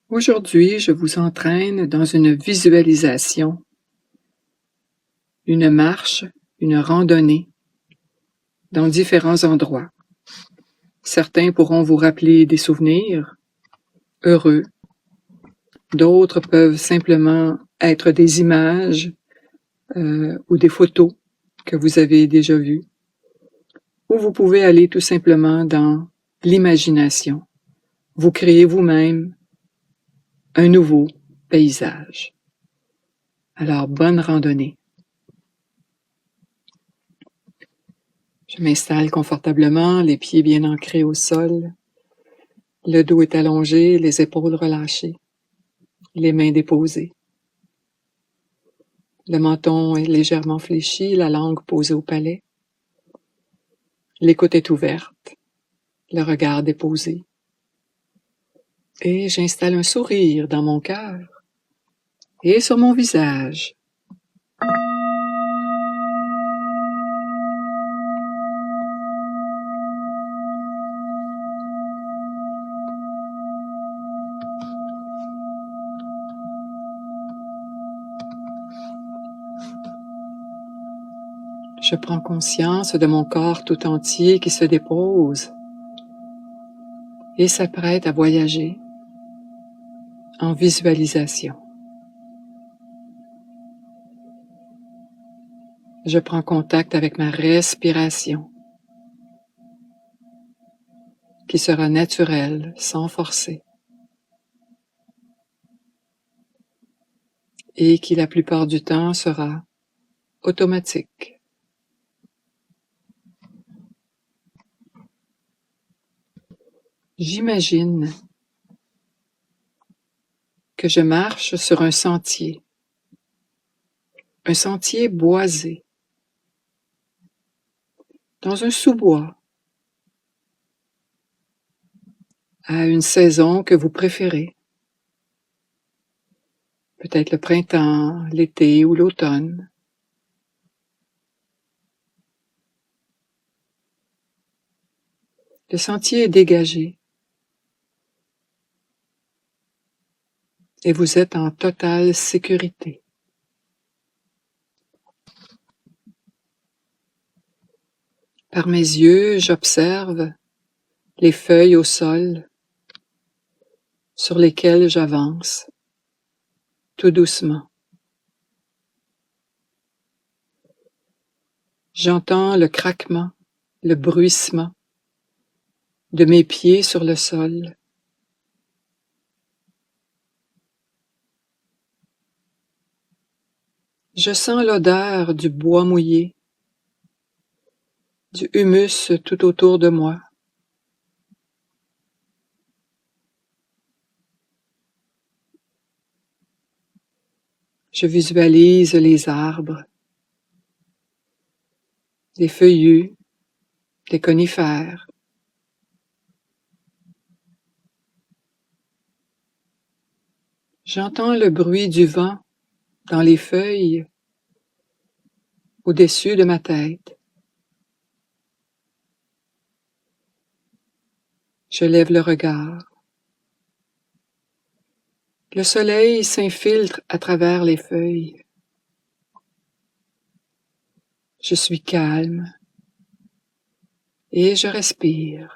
Aujourd'hui, je vous entraîne dans une visualisation, une marche, une randonnée dans différents endroits. Certains pourront vous rappeler des souvenirs heureux, d'autres peuvent simplement être des images ou des photos que vous avez déjà vues, ou vous pouvez aller tout simplement dans l'imagination. Vous créez vous-même un nouveau paysage. Alors, bonne randonnée. Je m'installe confortablement, les pieds bien ancrés au sol. Le dos est allongé, les épaules relâchées, les mains déposées. Le menton est légèrement fléchi, la langue posée au palais. L'écoute est ouverte, le regard déposé. Et j'installe un sourire dans mon cœur et sur mon visage. Je prends conscience de mon corps tout entier qui se dépose et s'apprête à voyager en visualisation. Je prends contact avec ma respiration, qui sera naturelle, sans forcer, et qui la plupart du temps sera automatique. J'imagine que je marche sur un sentier boisé, dans un sous-bois, à une saison que vous préférez. Peut-être le printemps, l'été ou l'automne. Le sentier est dégagé et vous êtes en totale sécurité. Par mes yeux, j'observe les feuilles au sol sur lesquelles j'avance, tout doucement. J'entends le craquement, le bruissement de mes pieds sur le sol. Je sens l'odeur du bois mouillé, du humus tout autour de moi. Je visualise les arbres, les feuillus, les conifères. J'entends le bruit du vent dans les feuilles au-dessus de ma tête. Je lève le regard. Le soleil s'infiltre à travers les feuilles. Je suis calme et je respire.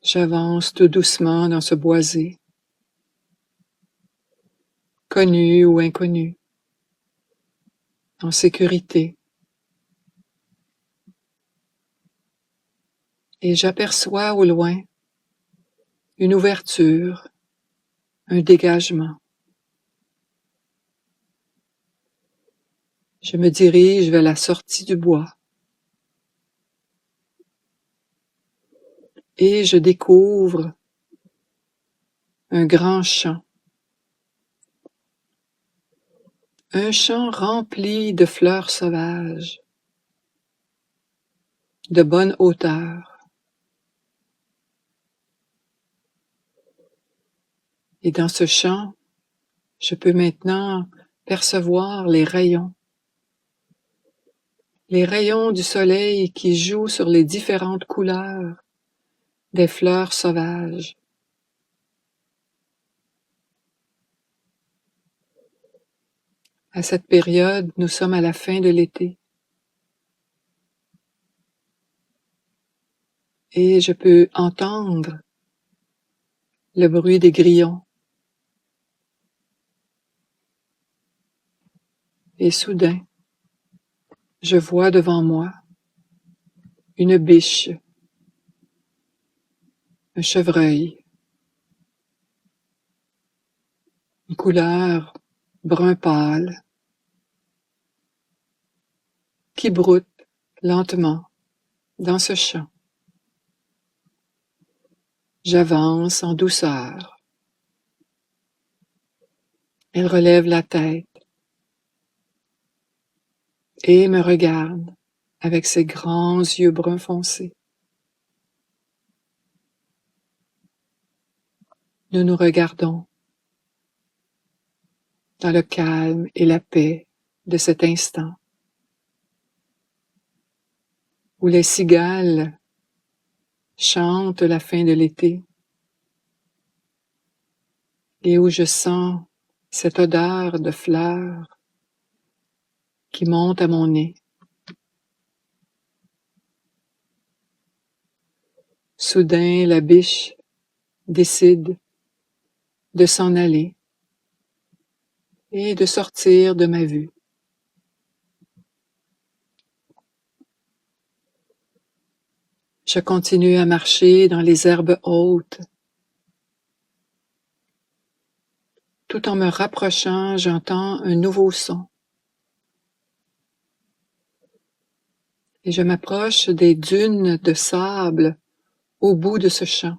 J'avance tout doucement dans ce boisé, connu ou inconnu, en sécurité. Et j'aperçois au loin une ouverture, un dégagement. Je me dirige vers la sortie du bois et je découvre un grand champ. Un champ rempli de fleurs sauvages, de bonne hauteur. Et dans ce champ, je peux maintenant percevoir les rayons les rayons du soleil qui jouent sur les différentes couleurs des fleurs sauvages. À cette période, nous sommes à la fin de l'été. Et je peux entendre le bruit des grillons. Et soudain, je vois devant moi une biche, un chevreuil, une couleur brun pâle, qui broute lentement dans ce champ. J'avance en douceur. Elle relève la tête et me regarde avec ses grands yeux bruns foncés. Nous nous regardons dans le calme et la paix de cet instant où les cigales chantent la fin de l'été et où je sens cette odeur de fleurs qui monte à mon nez. Soudain, la biche décide de s'en aller et de sortir de ma vue. Je continue à marcher dans les herbes hautes. Tout en me rapprochant, j'entends un nouveau son. Et je m'approche des dunes de sable au bout de ce champ.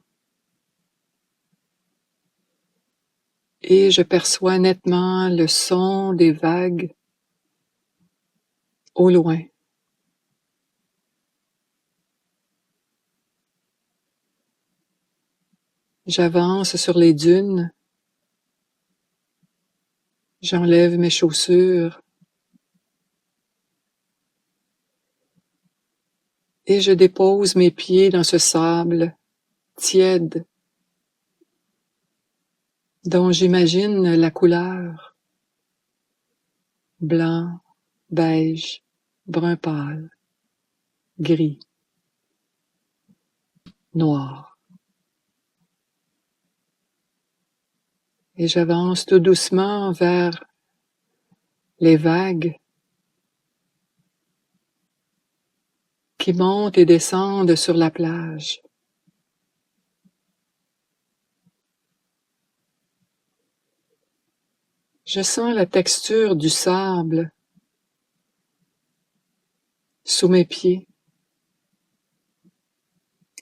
Et je perçois nettement le son des vagues au loin. J'avance sur les dunes. J'enlève mes chaussures. Et je dépose mes pieds dans ce sable tiède dont j'imagine la couleur. Blanc, beige, brun pâle, gris, noir. Et j'avance tout doucement vers les vagues qui montent et descendent sur la plage. Je sens la texture du sable sous mes pieds,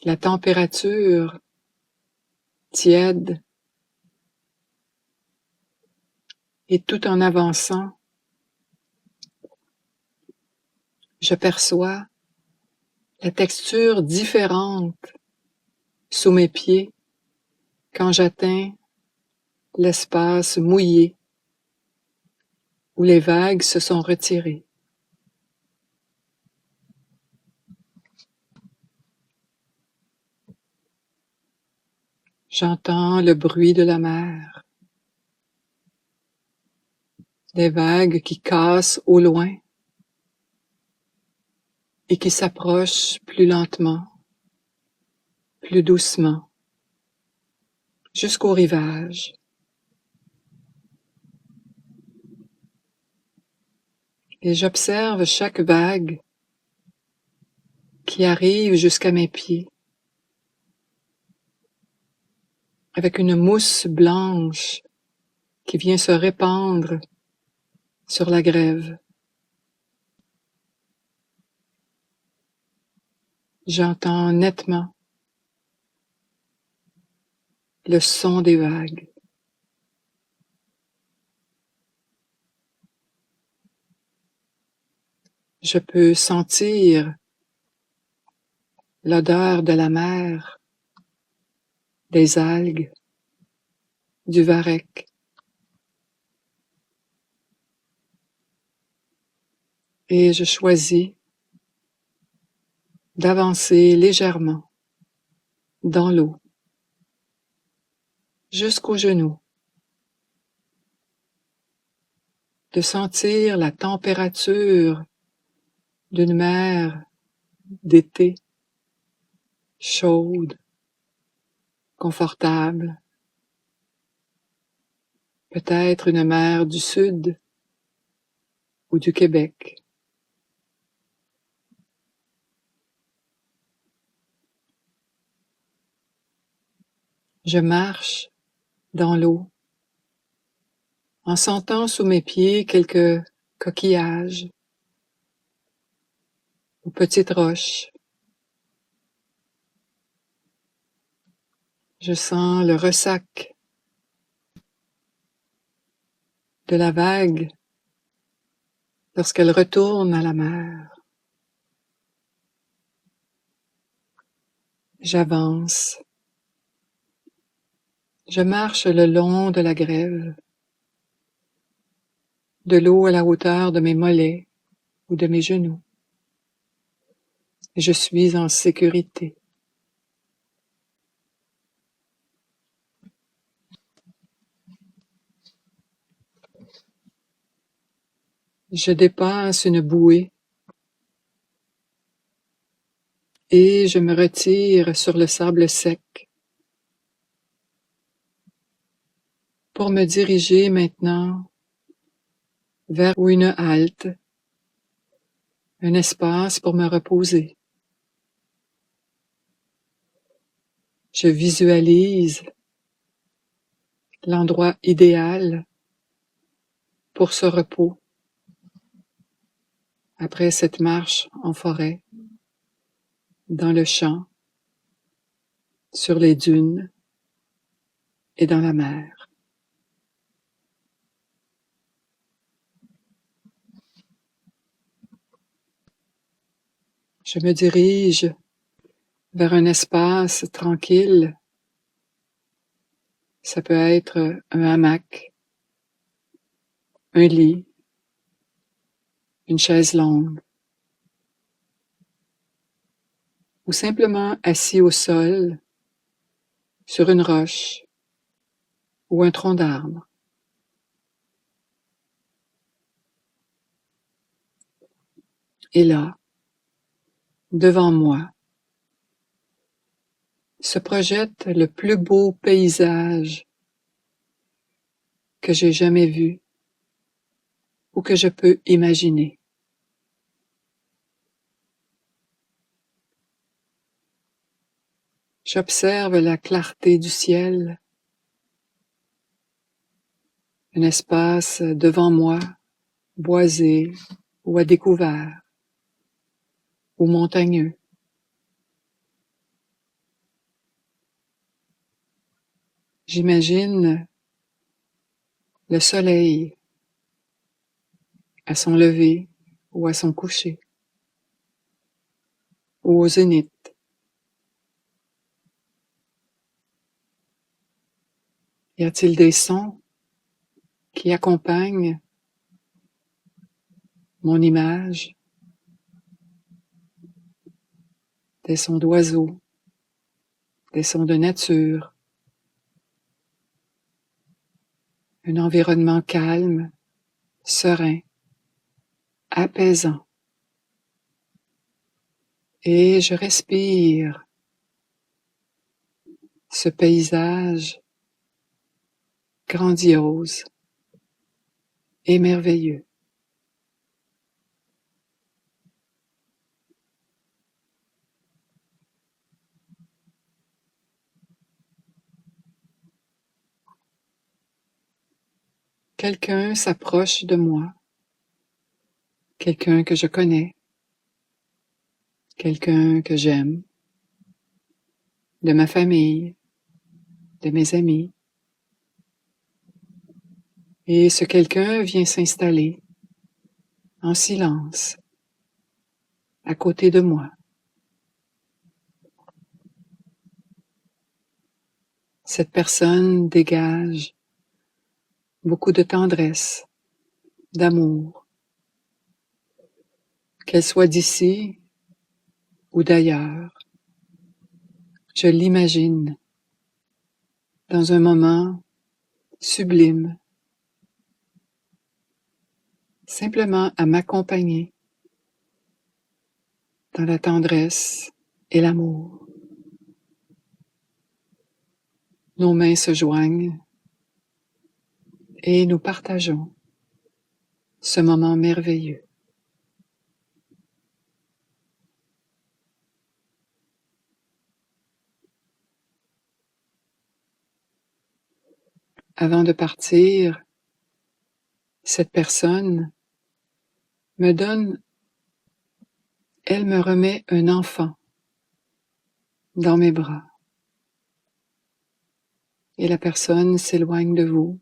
la température tiède, et tout en avançant, je perçois la texture différente sous mes pieds quand j'atteins l'espace mouillé où les vagues se sont retirées. J'entends le bruit de la mer, des vagues qui cassent au loin et qui s'approchent plus lentement, plus doucement, jusqu'au rivage. Et j'observe chaque vague qui arrive jusqu'à mes pieds, avec une mousse blanche qui vient se répandre sur la grève. J'entends nettement le son des vagues. Je peux sentir l'odeur de la mer, des algues, du varech. Et je choisis d'avancer légèrement dans l'eau jusqu'aux genoux, de sentir la température d'une mer d'été, chaude, confortable, peut-être une mer du Sud ou du Québec. Je marche dans l'eau en sentant sous mes pieds quelques coquillages ou petites roches. Je sens le ressac de la vague lorsqu'elle retourne à la mer. J'avance. Je marche le long de la grève, de l'eau à la hauteur de mes mollets ou de mes genoux. Je suis en sécurité. Je dépasse une bouée et je me retire sur le sable sec pour me diriger maintenant vers une halte, un espace pour me reposer. Je visualise l'endroit idéal pour ce repos après cette marche en forêt, dans le champ, sur les dunes et dans la mer. Je me dirige vers un espace tranquille. Ça peut être un hamac, un lit, une chaise longue, ou simplement assis au sol, sur une roche ou un tronc d'arbre. Et là, devant moi, se projette le plus beau paysage que j'ai jamais vu ou que je peux imaginer. J'observe la clarté du ciel, un espace devant moi, boisé ou à découvert, ou montagneux. J'imagine le soleil à son lever ou à son coucher, ou au zénith. Y a-t-il des sons qui accompagnent mon image? Des sons d'oiseaux, des sons de nature, un environnement calme, serein, apaisant. Et je respire ce paysage grandiose et merveilleux. Quelqu'un s'approche de moi, quelqu'un que je connais, quelqu'un que j'aime, de ma famille, de mes amis. Et ce quelqu'un vient s'installer en silence à côté de moi. Cette personne dégage beaucoup de tendresse, d'amour. Qu'elle soit d'ici ou d'ailleurs. Je l'imagine dans un moment sublime, simplement à m'accompagner dans la tendresse et l'amour. Nos mains se joignent et nous partageons ce moment merveilleux. Avant de partir, cette personne elle me remet un enfant dans mes bras. Et la personne s'éloigne de vous,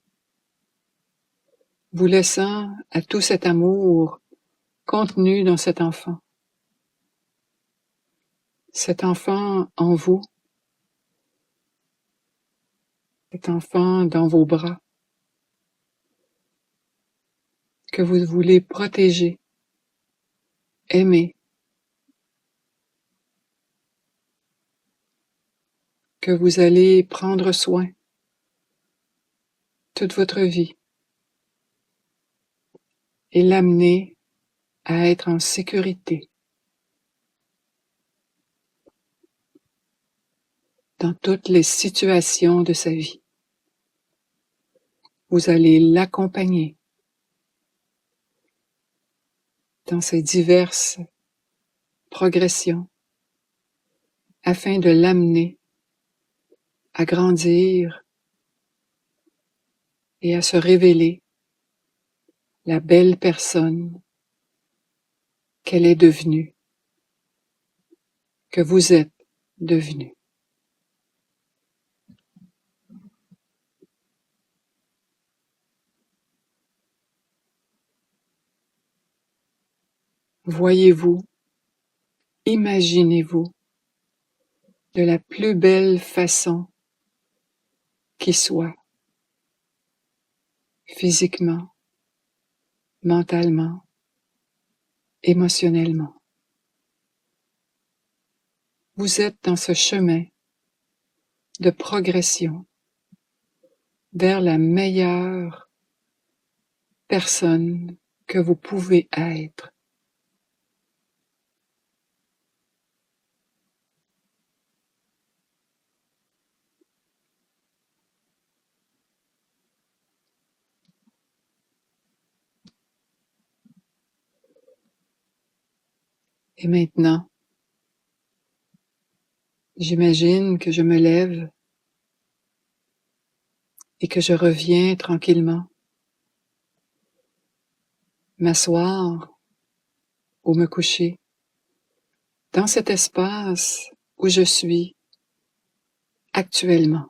vous laissant à tout cet amour contenu dans cet enfant. Cet enfant en vous, cet enfant dans vos bras, que vous voulez protéger, aimer, que vous allez prendre soin toute votre vie et l'amener à être en sécurité dans toutes les situations de sa vie. Vous allez l'accompagner dans ses diverses progressions afin de l'amener à grandir et à se révéler la belle personne qu'elle est devenue, que vous êtes devenu. Voyez-vous, imaginez-vous de la plus belle façon qui soit, physiquement, mentalement, émotionnellement. Vous êtes dans ce chemin de progression vers la meilleure personne que vous pouvez être. Et maintenant, j'imagine que je me lève et que je reviens tranquillement m'asseoir ou me coucher dans cet espace où je suis actuellement.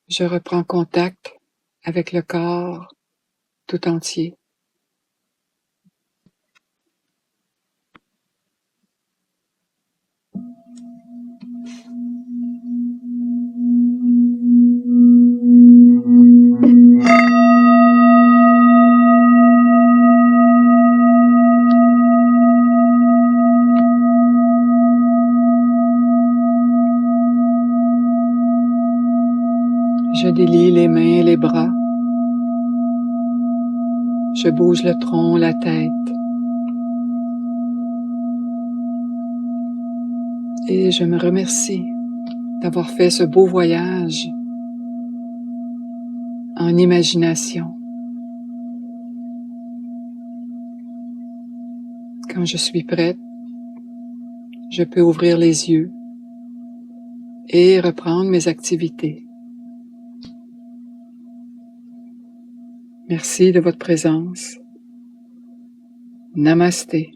Je reprends contact avec le corps tout entier. Je délie les mains et les bras. Je bouge le tronc, la tête. Et je me remercie d'avoir fait ce beau voyage en imagination. Quand je suis prête, je peux ouvrir les yeux et reprendre mes activités. Merci de votre présence. Namasté.